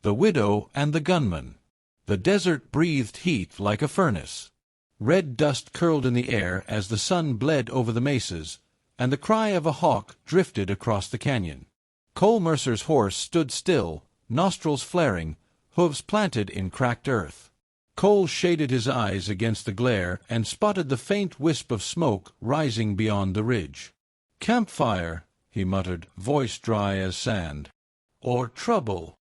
the widow and the gunman. The desert breathed heat like a furnace. Red dust curled in the air as the sun bled over the mesas, and the cry of a hawk drifted across the canyon. Cole Mercer's horse stood still, nostrils flaring, hooves planted in cracked earth. Cole shaded his eyes against the glare and spotted the faint wisp of smoke rising beyond the ridge. "Campfire," he muttered, voice dry as sand. "Or trouble."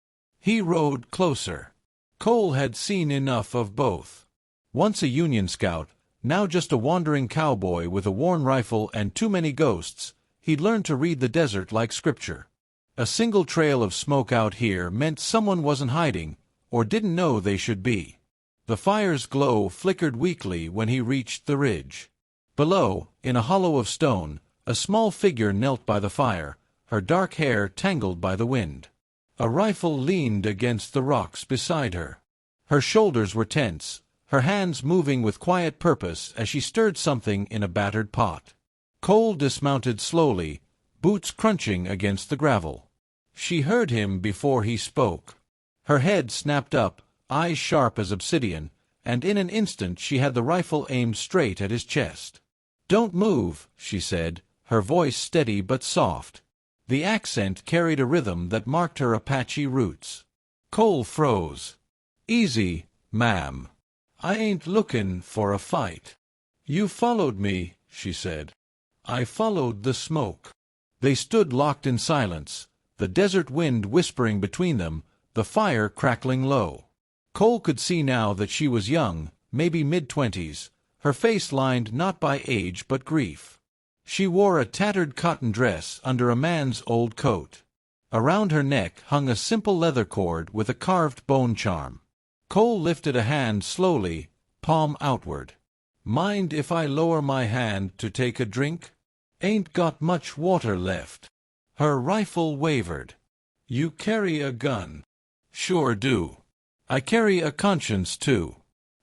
He rode closer. Cole had seen enough of both. Once a Union scout, now just a wandering cowboy with a worn rifle and too many ghosts, he'd learned to read the desert like scripture. A single trail of smoke out here meant someone wasn't hiding, or didn't know they should be. The fire's glow flickered weakly when he reached the ridge. Below, in a hollow of stone, a small figure knelt by the fire, her dark hair tangled by the wind. A rifle leaned against the rocks beside her. Her shoulders were tense, her hands moving with quiet purpose as she stirred something in a battered pot. Cole dismounted slowly, boots crunching against the gravel. She heard him before he spoke. Her head snapped up, eyes sharp as obsidian, and in an instant she had the rifle aimed straight at his chest. "Don't move," she said, her voice steady but soft. The accent carried a rhythm that marked her Apache roots. Cole froze. "Easy, ma'am. I ain't lookin' for a fight." "You followed me," she said. "I followed the smoke." They stood locked in silence, the desert wind whispering between them, the fire crackling low. Cole could see now that she was young, maybe mid-20s, her face lined not by age but grief. She wore a tattered cotton dress under a man's old coat. Around her neck hung a simple leather cord with a carved bone charm. Cole lifted a hand slowly, palm outward. "Mind if I lower my hand to take a drink? Ain't got much water left." Her rifle wavered. "You carry a gun?" "Sure do. I carry a conscience, too.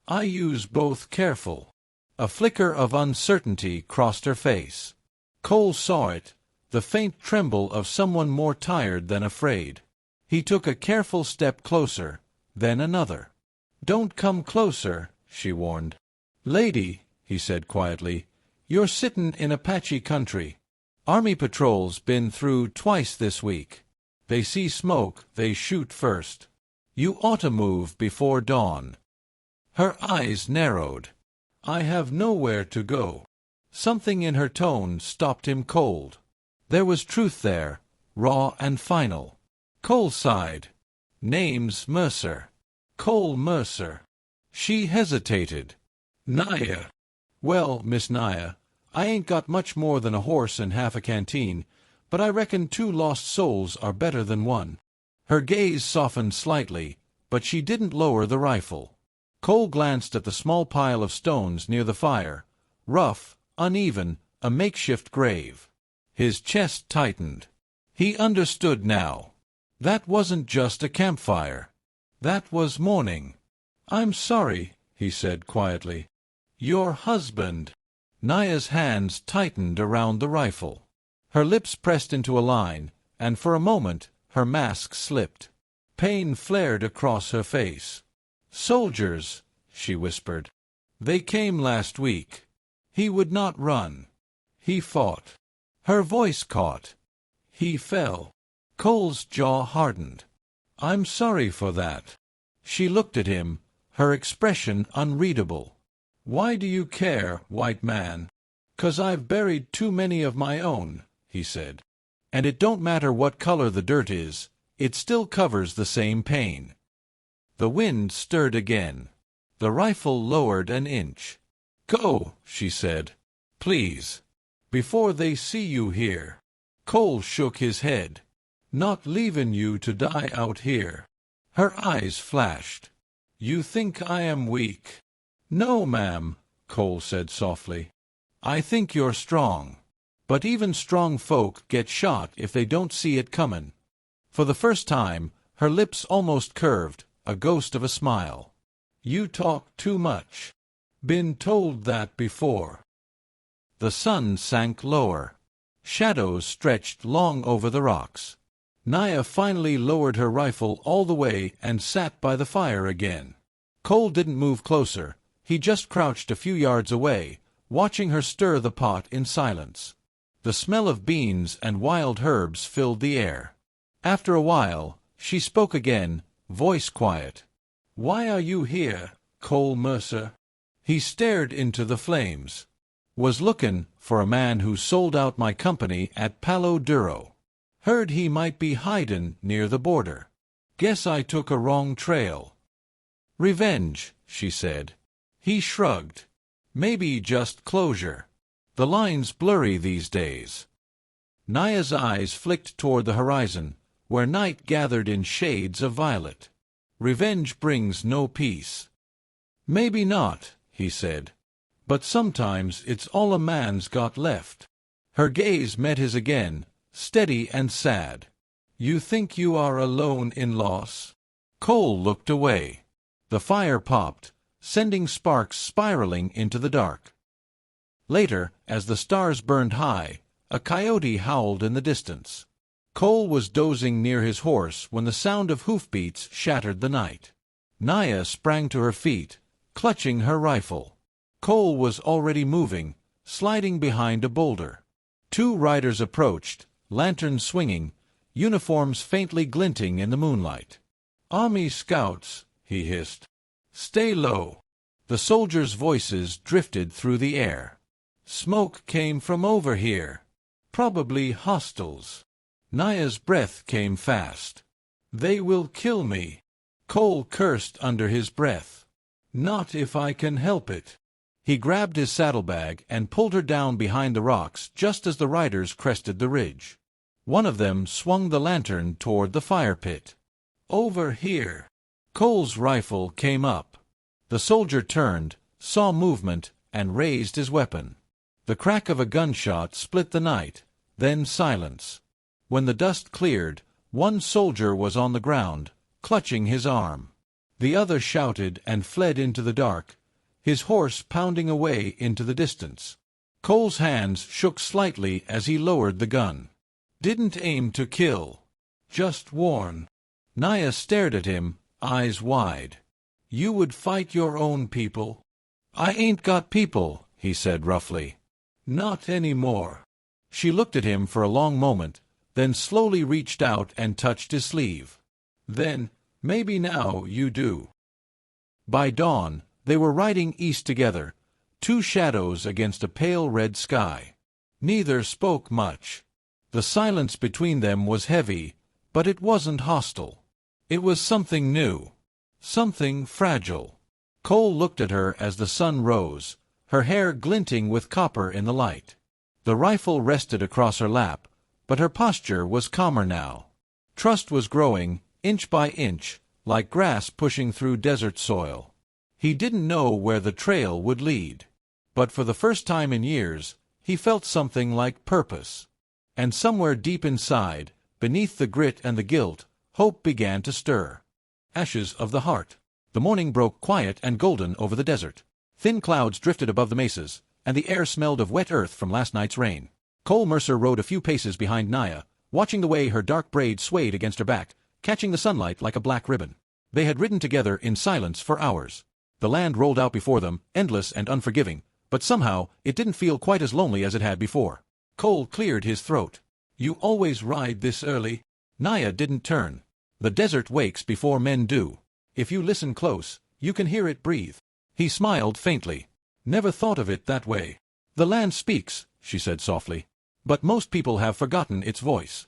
I use both careful." A flicker of uncertainty crossed her face. Cole saw it, the faint tremble of someone more tired than afraid. He took a careful step closer, then another. "Don't come closer," she warned. "Lady," he said quietly, "you're sittin' in Apache country. Army patrols been through twice this week. They see smoke, they shoot first. You oughta move before dawn." Her eyes narrowed. "I have nowhere to go." Something in her tone stopped him cold. There was truth there, raw and final. Cole sighed. "Name's Mercer. Cole Mercer." She hesitated. "Naya." "Well, Miss Naya, I ain't got much more than a horse and half a canteen, but I reckon 2 lost souls are better than 1. Her gaze softened slightly, but she didn't lower the rifle. Cole glanced at the small pile of stones near the fire, rough, uneven, a makeshift grave. His chest tightened. He understood now. That wasn't just a campfire. That was mourning. "I'm sorry," he said quietly. "Your husband." Naya's hands tightened around the rifle. Her lips pressed into a line, and for a moment her mask slipped. Pain flared across her face. "Soldiers," she whispered. "They came last week. He would not run. He fought." Her voice caught. "He fell." Cole's jaw hardened. "I'm sorry for that." She looked at him, her expression unreadable. "Why do you care, white man?" "'Cause I've buried too many of my own," he said. "And it don't matter what color the dirt is, it still covers the same pain." The wind stirred again. The rifle lowered an inch. "Go," she said. "Please. Before they see you here." Cole shook his head. "Not leavin' you to die out here." Her eyes flashed. "You think I am weak?" "No, ma'am," Cole said softly. "I think you're strong. But even strong folk get shot if they don't see it comin'." For the first time, her lips almost curved, a ghost of a smile. "You talk too much. Been told that before." The sun sank lower. Shadows stretched long over the rocks. Naya finally lowered her rifle all the way and sat by the fire again. Cole didn't move closer. He just crouched a few yards away, watching her stir the pot in silence. The smell of beans and wild herbs filled the air. After a while, she spoke again, voice quiet. "Why are you here, Cole Mercer?" He stared into the flames. "Was looking for a man who sold out my company at Palo Duro. Heard he might be hidin' near the border. Guess I took a wrong trail." "Revenge," she said. He shrugged. "Maybe just closure. The line's blurry these days." Naya's eyes flicked toward the horizon, where night gathered in shades of violet. "Revenge brings no peace." "Maybe not," he said. "But sometimes it's all a man's got left." Her gaze met his again, steady and sad. "You think you are alone in loss?" Cole looked away. The fire popped, sending sparks spiraling into the dark. Later, as the stars burned high, a coyote howled in the distance. Cole was dozing near his horse when the sound of hoofbeats shattered the night. Naya sprang to her feet, clutching her rifle. Cole was already moving, sliding behind a boulder. Two riders approached, lanterns swinging, uniforms faintly glinting in the moonlight. "Army scouts," he hissed. "Stay low." The soldiers' voices drifted through the air. "Smoke came from over here. Probably hostiles." Naya's breath came fast. "They will kill me." Cole cursed under his breath. "Not if I can help it." He grabbed his saddlebag and pulled her down behind the rocks just as the riders crested the ridge. One of them swung the lantern toward the fire pit. "Over here." Cole's rifle came up. The soldier turned, saw movement, and raised his weapon. The crack of a gunshot split the night, then silence. When the dust cleared, one soldier was on the ground, clutching his arm. The other shouted and fled into the dark, his horse pounding away into the distance. Cole's hands shook slightly as he lowered the gun. "Didn't aim to kill. Just warn." Naya stared at him, eyes wide. "You would fight your own people?" "I ain't got people," he said roughly. "Not anymore." She looked at him for a long moment, then slowly reached out and touched his sleeve. "Then, maybe now you do." By dawn, they were riding east together, two shadows against a pale red sky. Neither spoke much. The silence between them was heavy, but it wasn't hostile. It was something new, something fragile. Cole looked at her as the sun rose, her hair glinting with copper in the light. The rifle rested across her lap, but her posture was calmer now. Trust was growing, inch by inch, like grass pushing through desert soil. He didn't know where the trail would lead, but for the first time in years, he felt something like purpose. And somewhere deep inside, beneath the grit and the guilt, hope began to stir. Ashes of the heart. The morning broke quiet and golden over the desert. Thin clouds drifted above the mesas, and the air smelled of wet earth from last night's rain. Cole Mercer rode a few paces behind Naya, watching the way her dark braid swayed against her back, catching the sunlight like a black ribbon. They had ridden together in silence for hours. The land rolled out before them, endless and unforgiving, but somehow it didn't feel quite as lonely as it had before. Cole cleared his throat. "You always ride this early?" Naya didn't turn. "The desert wakes before men do. If you listen close, you can hear it breathe." He smiled faintly. "Never thought of it that way." "The land speaks," she said softly. "But most people have forgotten its voice."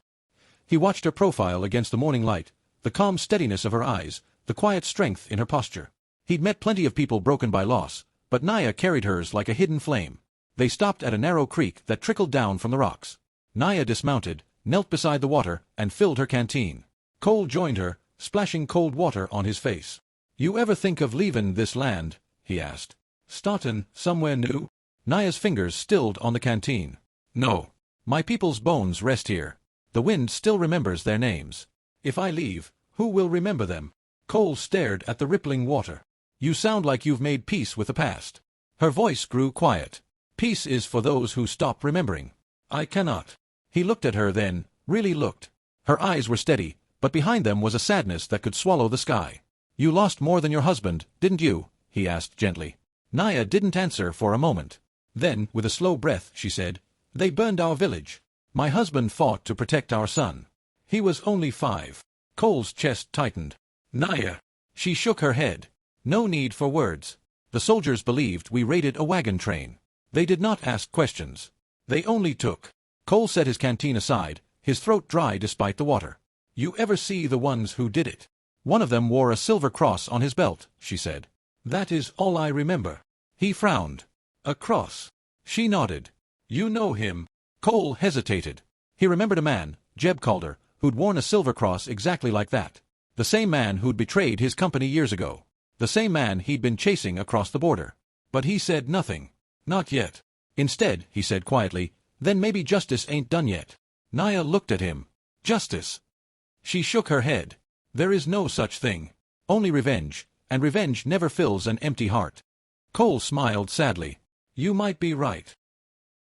He watched her profile against the morning light, the calm steadiness of her eyes, the quiet strength in her posture. He'd met plenty of people broken by loss, but Naya carried hers like a hidden flame. They stopped at a narrow creek that trickled down from the rocks. Naya dismounted, knelt beside the water, and filled her canteen. Cole joined her, splashing cold water on his face. "You ever think of leavin' this land?" he asked. "Startin' somewhere new?" Naya's fingers stilled on the canteen. "No. My people's bones rest here. The wind still remembers their names. If I leave, who will remember them?" Cole stared at the rippling water. "You sound like you've made peace with the past." Her voice grew quiet. "Peace is for those who stop remembering. I cannot." He looked at her then, really looked. Her eyes were steady, but behind them was a sadness that could swallow the sky. "You lost more than your husband, didn't you?" he asked gently. Naya didn't answer for a moment. Then, with a slow breath, she said, "They burned our village. My husband fought to protect our son. He was only 5. Cole's chest tightened. "Naya." She shook her head. "No need for words. The soldiers believed we raided a wagon train. They did not ask questions. They only took." Cole set his canteen aside, his throat dry despite the water. "You ever see the ones who did it?" "One of them wore a silver cross on his belt," she said. "That is all I remember." He frowned. "A cross?" She nodded. "You know him?" Cole hesitated. He remembered a man, Jeb Calder, who'd worn a silver cross exactly like that. The same man who'd betrayed his company years ago. The same man he'd been chasing across the border. But he said nothing. "Not yet." Instead, he said quietly, "Then maybe justice ain't done yet." Naya looked at him. "Justice?" She shook her head. "There is no such thing. Only revenge, and revenge never fills an empty heart." Cole smiled sadly. "You might be right."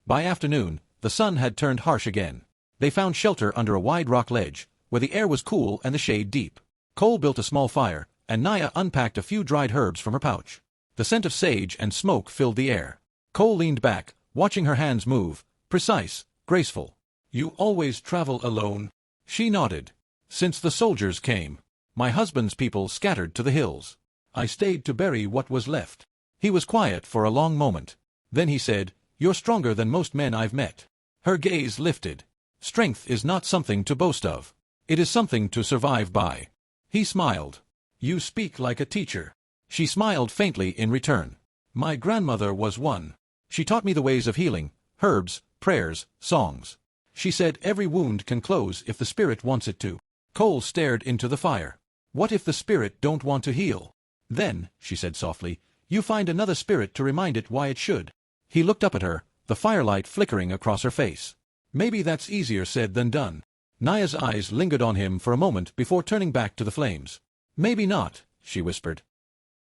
By afternoon, the sun had turned harsh again. They found shelter under a wide rock ledge, where the air was cool and the shade deep. Cole built a small fire, and Naya unpacked a few dried herbs from her pouch. The scent of sage and smoke filled the air. Cole leaned back, watching her hands move, precise, graceful. "You always travel alone?" She nodded. "Since the soldiers came. My husband's people scattered to the hills. I stayed to bury what was left." He was quiet for a long moment. Then he said, "You're stronger than most men I've met." Her gaze lifted. "Strength is not something to boast of. It is something to survive by." He smiled. "You speak like a teacher." She smiled faintly in return. "My grandmother was one. She taught me the ways of healing, herbs, prayers, songs. She said every wound can close if the spirit wants it to." Cole stared into the fire. "What if the spirit don't want to heal?" "Then," she said softly, "you find another spirit to remind it why it should." He looked up at her, the firelight flickering across her face. "Maybe that's easier said than done." Naya's eyes lingered on him for a moment before turning back to the flames. "Maybe not," she whispered.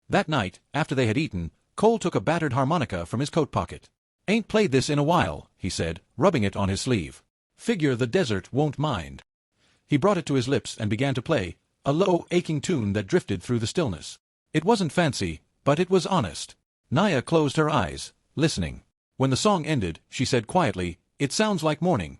That night, after they had eaten, Cole took a battered harmonica from his coat pocket. "Ain't played this in a while," he said, rubbing it on his sleeve. "Figure the desert won't mind." He brought it to his lips and began to play, a low, aching tune that drifted through the stillness. It wasn't fancy, but it was honest. Naya closed her eyes, listening. When the song ended, she said quietly, "It sounds like morning."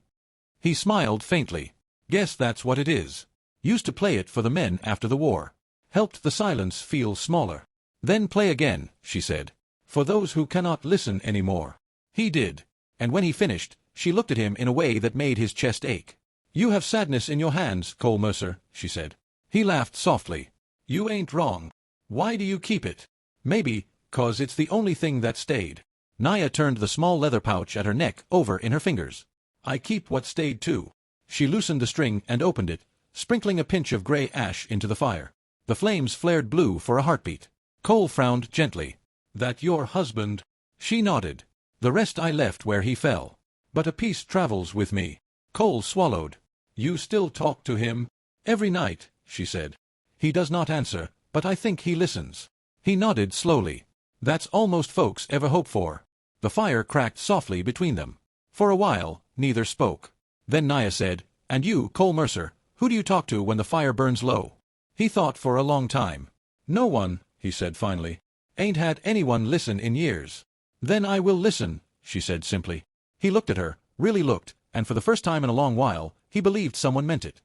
He smiled faintly. "Guess that's what it is. Used to play it for the men after the war. Helped the silence feel smaller." "Then play again," she said. "For those who cannot listen anymore." He did. And when he finished, she looked at him in a way that made his chest ache. "You have sadness in your hands, Cole Mercer," she said. He laughed softly. "You ain't wrong. Why do you keep it?" "Maybe, 'cause it's the only thing that stayed." Naya turned the small leather pouch at her neck over in her fingers. "I keep what stayed too." She loosened the string and opened it, sprinkling a pinch of gray ash into the fire. The flames flared blue for a heartbeat. Cole frowned gently. "That your husband?" She nodded. "The rest I left where he fell. But a piece travels with me." Cole swallowed. "You still talk to him?" "Every night," she said. "He does not answer, but I think he listens." He nodded slowly. "That's all most folks ever hope for." The fire cracked softly between them. For a while, neither spoke. Then Naya said, "And you, Cole Mercer, who do you talk to when the fire burns low?" He thought for a long time. "No one," he said finally. "Ain't had anyone listen in years." "Then I will listen," she said simply. He looked at her, really looked, and for the first time in a long while, he believed someone meant it.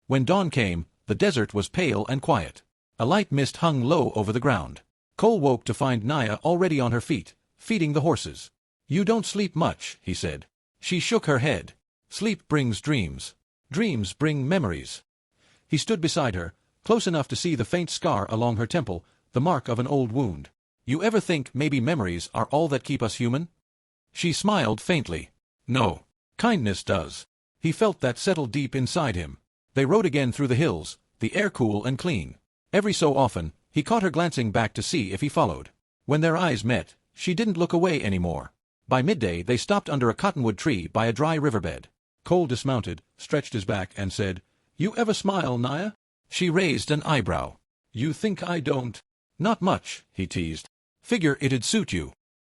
When dawn came, the desert was pale and quiet. A light mist hung low over the ground. Cole woke to find Naya already on her feet, feeding the horses. "You don't sleep much," he said. She shook her head. "Sleep brings dreams. Dreams bring memories." He stood beside her, close enough to see the faint scar along her temple, the mark of an old wound. "You ever think maybe memories are all that keep us human?" She smiled faintly. "No. Kindness does." He felt that settle deep inside him. They rode again through the hills, the air cool and clean. Every so often, he caught her glancing back to see if he followed. When their eyes met, she didn't look away anymore. By midday they stopped under a cottonwood tree by a dry riverbed. Cole dismounted, stretched his back, and said, "You ever smile, Naya?" She raised an eyebrow. "You think I don't?" "Not much," he teased. "Figure it'd suit you."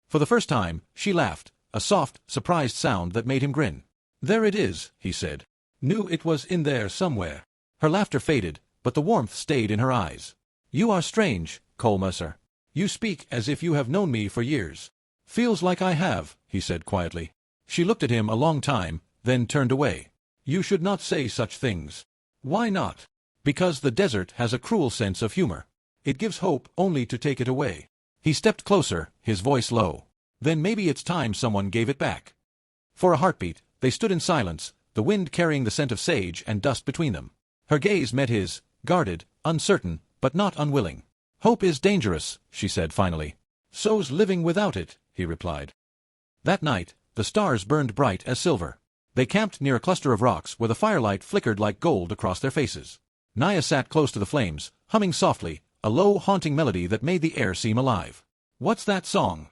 For the first time, she laughed, a soft, surprised sound that made him grin. "There it is," he said. Knew it was in there somewhere. Her laughter faded, but the warmth stayed in her eyes. You are strange, Cole Mercer. You speak as if you have known me for years. Feels like I have, he said quietly. She looked at him a long time, then turned away. You should not say such things. Why not? Because the desert has a cruel sense of humor. It gives hope only to take it away. He stepped closer, his voice low. Then maybe it's time someone gave it back. For a heartbeat, they stood in silence, the wind carrying the scent of sage and dust between them. Her gaze met his, guarded, uncertain, but not unwilling. Hope is dangerous, she said finally. So's living without it, he replied. That night, the stars burned bright as silver. They camped near a cluster of rocks where the firelight flickered like gold across their faces. Naya sat close to the flames, humming softly, a low, haunting melody that made the air seem alive. What's that song?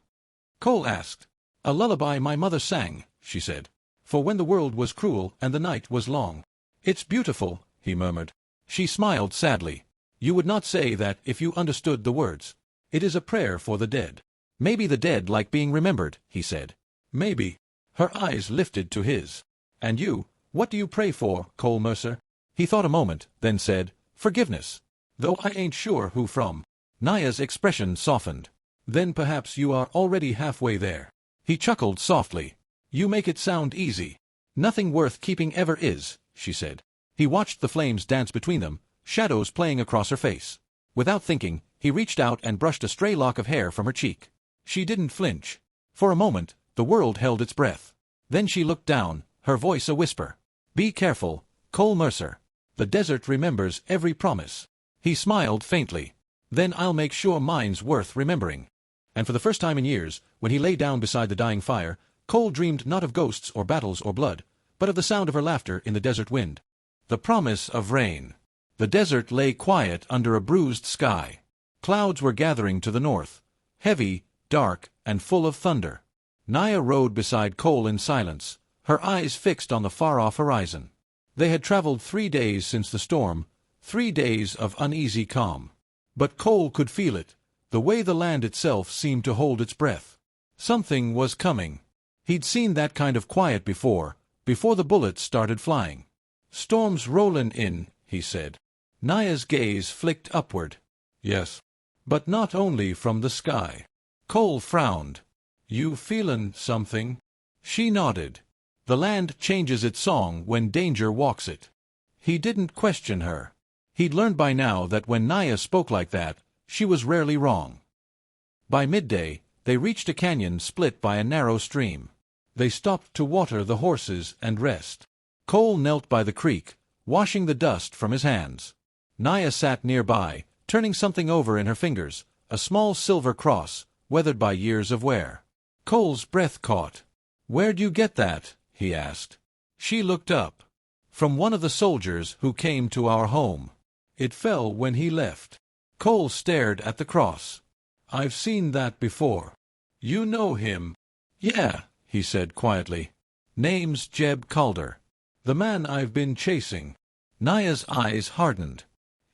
Cole asked. A lullaby my mother sang, she said. For when the world was cruel and the night was long. It's beautiful, he murmured. She smiled sadly. You would not say that if you understood the words. It is a prayer for the dead. Maybe the dead like being remembered, he said. Maybe. Her eyes lifted to his. And you, what do you pray for, Cole Mercer? He thought a moment, then said, Forgiveness. Though I ain't sure who from. Naya's expression softened. Then perhaps you are already halfway there. He chuckled softly. You make it sound easy. Nothing worth keeping ever is, she said. He watched the flames dance between them, shadows playing across her face. Without thinking, he reached out and brushed a stray lock of hair from her cheek. She didn't flinch. For a moment, the world held its breath. Then she looked down, her voice a whisper. Be careful, Cole Mercer. The desert remembers every promise. He smiled faintly. Then I'll make sure mine's worth remembering. And for the first time in years, when he lay down beside the dying fire, Cole dreamed not of ghosts or battles or blood, but of the sound of her laughter in the desert wind. The promise of rain. The desert lay quiet under a bruised sky. Clouds were gathering to the north, heavy, dark, and full of thunder. Naya rode beside Cole in silence, her eyes fixed on the far-off horizon. They had traveled 3 days since the storm, 3 days of uneasy calm. But Cole could feel it, the way the land itself seemed to hold its breath. Something was coming. He'd seen that kind of quiet before the bullets started flying. Storms rollin' in, he said. Naya's gaze flicked upward. Yes. But not only from the sky. Cole frowned. You feelin' something? She nodded. The land changes its song when danger walks it. He didn't question her. He'd learned by now that when Naya spoke like that, she was rarely wrong. By midday, they reached a canyon split by a narrow stream. They stopped to water the horses and rest. Cole knelt by the creek, washing the dust from his hands. Naya sat nearby, turning something over in her fingers, a small silver cross, weathered by years of wear. Cole's breath caught. Where'd you get that? He asked. She looked up. From one of the soldiers who came to our home. It fell when he left. Cole stared at the cross. I've seen that before. You know him? Yeah, he said quietly. Name's Jeb Calder. The man I've been chasing. Naya's eyes hardened.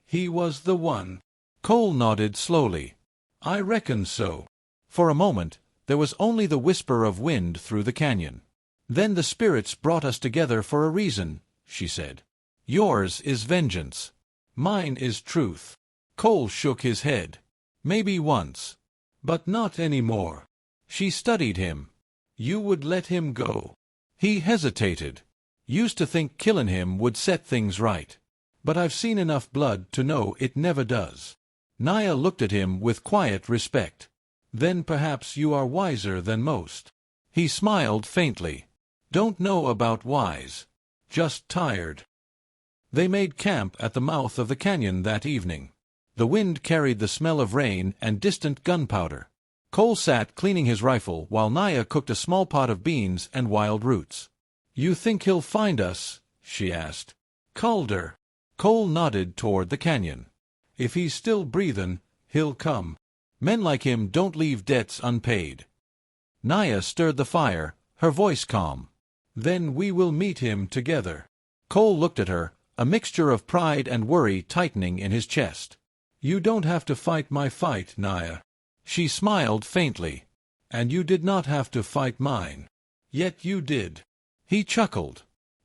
He was the one. Cole nodded slowly. I reckon so. For a moment, there was only the whisper of wind through the canyon. Then the spirits brought us together for a reason, she said. Yours is vengeance. Mine is truth. Cole shook his head. Maybe once. But not anymore. She studied him. You would let him go. He hesitated. Used to think killin' him would set things right. But I've seen enough blood to know it never does. Naya looked at him with quiet respect. Then perhaps you are wiser than most. He smiled faintly. Don't know about wise. Just tired. They made camp at the mouth of the canyon that evening. The wind carried the smell of rain and distant gunpowder. Cole sat cleaning his rifle while Naya cooked a small pot of beans and wild roots. You think he'll find us? She asked. Calder. Cole nodded toward the canyon. If he's still breathin', he'll come. Men like him don't leave debts unpaid. Naya stirred the fire, her voice calm. Then we will meet him together. Cole looked at her, a mixture of pride and worry tightening in his chest. You don't have to fight my fight, Naya. She smiled faintly. And you did not have to fight mine. Yet you did. He chuckled.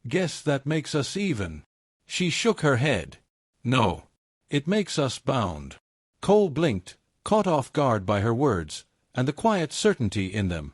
Guess that makes us even. She shook her head. No. It makes us bound. Cole blinked, caught off guard by her words, and the quiet certainty in them.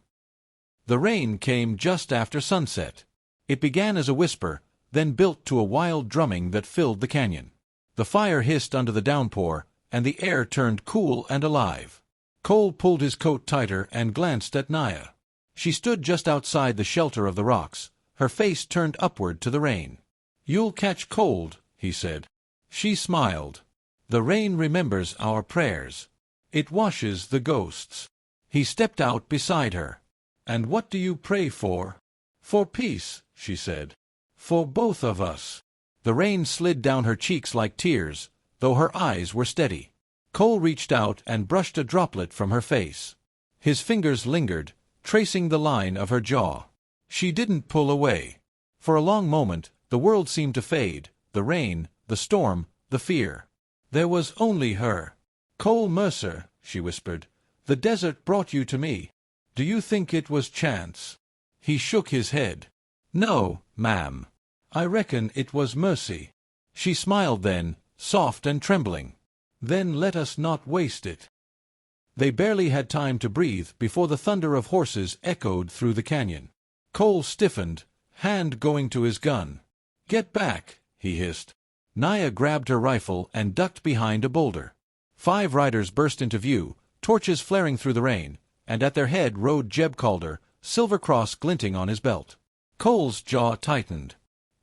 The rain came just after sunset. It began as a whisper, then built to a wild drumming that filled the canyon. The fire hissed under the downpour, and the air turned cool and alive. Cole pulled his coat tighter and glanced at Naya. She stood just outside the shelter of the rocks, her face turned upward to the rain. "You'll catch cold," he said. She smiled. "The rain remembers our prayers. It washes the ghosts." He stepped out beside her. "And what do you pray for?" "For peace," she said. "For both of us." The rain slid down her cheeks like tears, though her eyes were steady. Cole reached out and brushed a droplet from her face. His fingers lingered, tracing the line of her jaw. She didn't pull away. For a long moment, the world seemed to fade, the rain, the storm, the fear. There was only her. "Cole Mercer," she whispered, "the desert brought you to me. Do you think it was chance?" He shook his head. "No, ma'am. I reckon it was mercy." She smiled then, soft and trembling. "Then let us not waste it." They barely had time to breathe before the thunder of horses echoed through the canyon. Cole stiffened, hand going to his gun. "Get back," he hissed. Naya grabbed her rifle and ducked behind a boulder. 5 riders burst into view, torches flaring through the rain, and at their head rode Jeb Calder, silver cross glinting on his belt. Cole's jaw tightened.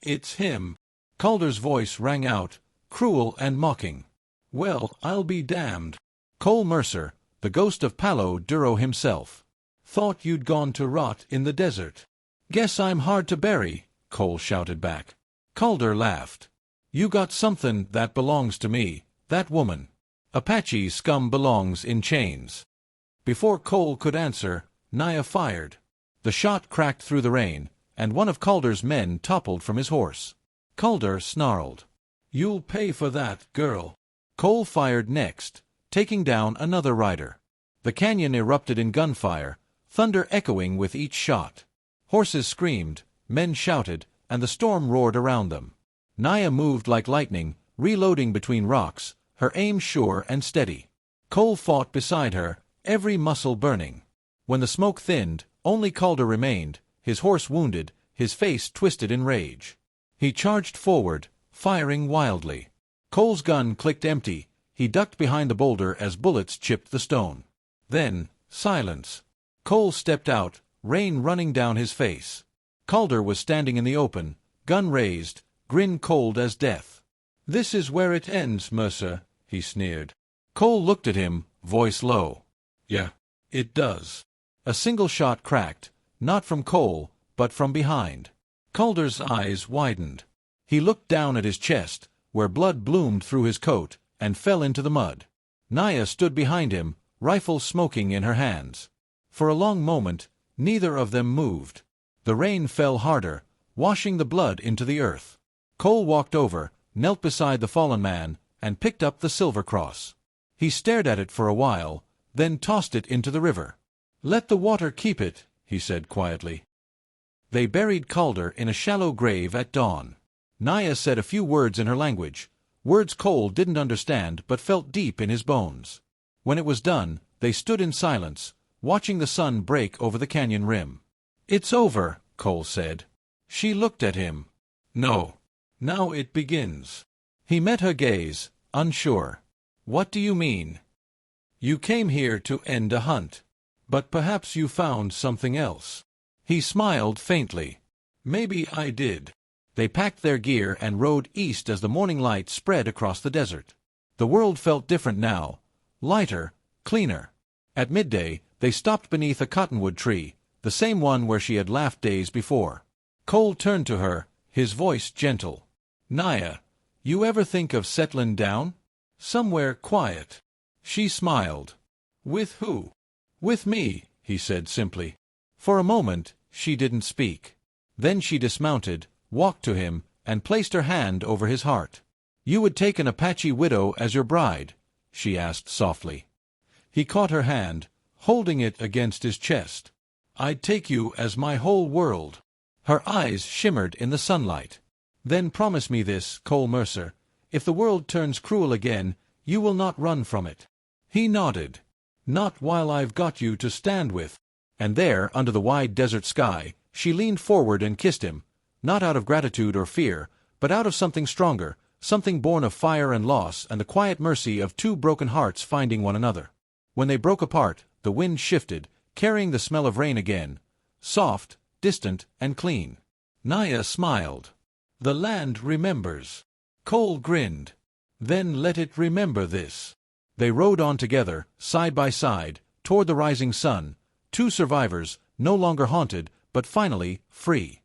"It's him." Calder's voice rang out, cruel and mocking. "Well, I'll be damned. Cole Mercer, the ghost of Palo Duro himself. Thought you'd gone to rot in the desert." "Guess I'm hard to bury," Cole shouted back. Calder laughed. "You got something that belongs to me, that woman. Apache scum belongs in chains." Before Cole could answer, Naya fired. The shot cracked through the rain, and one of Calder's men toppled from his horse. Calder snarled. "You'll pay for that, girl." Cole fired next, taking down another rider. The canyon erupted in gunfire, thunder echoing with each shot. Horses screamed, men shouted, and the storm roared around them. Naya moved like lightning, reloading between rocks, her aim sure and steady. Cole fought beside her, every muscle burning. When the smoke thinned, only Calder remained, his horse wounded, his face twisted in rage. He charged forward, firing wildly. Cole's gun clicked empty. He ducked behind the boulder as bullets chipped the stone. Then, silence. Cole stepped out, rain running down his face. Calder was standing in the open, gun raised, grin cold as death. "This is where it ends, Mercer," he sneered. Cole looked at him, voice low. "Yeah, it does." A single shot cracked, not from Cole, but from behind. Calder's eyes widened. He looked down at his chest, where blood bloomed through his coat, and fell into the mud. Naya stood behind him, rifle smoking in her hands. For a long moment, neither of them moved. The rain fell harder, washing the blood into the earth. Cole walked over, knelt beside the fallen man, and picked up the silver cross. He stared at it for a while, then tossed it into the river. "Let the water keep it," he said quietly. They buried Calder in a shallow grave at dawn. Naya said a few words in her language, words Cole didn't understand but felt deep in his bones. When it was done, they stood in silence, watching the sun break over the canyon rim. "It's over," Cole said. She looked at him. "No. Now it begins." He met her gaze, unsure. "What do you mean?" "You came here to end a hunt. But perhaps you found something else." He smiled faintly. "Maybe I did." They packed their gear and rode east as the morning light spread across the desert. The world felt different now, lighter, cleaner. At midday, they stopped beneath a cottonwood tree, the same one where she had laughed days before. Cole turned to her, his voice gentle. "Naya, you ever think of settling down? Somewhere quiet?" She smiled. "With who?" "With me," he said simply. For a moment, she didn't speak. Then she dismounted, walked to him, and placed her hand over his heart. "You would take an Apache widow as your bride?" she asked softly. He caught her hand, holding it against his chest. "I'd take you as my whole world." Her eyes shimmered in the sunlight. "Then promise me this, Cole Mercer. If the world turns cruel again, you will not run from it." He nodded. "Not while I've got you to stand with." And there, under the wide desert sky, she leaned forward and kissed him, not out of gratitude or fear, but out of something stronger, something born of fire and loss and the quiet mercy of two broken hearts finding one another. When they broke apart, the wind shifted, carrying the smell of rain again, soft, distant, and clean. Naya smiled. "The land remembers." Cole grinned. "Then let it remember this." They rode on together, side by side, toward the rising sun, two survivors, no longer haunted, but finally free.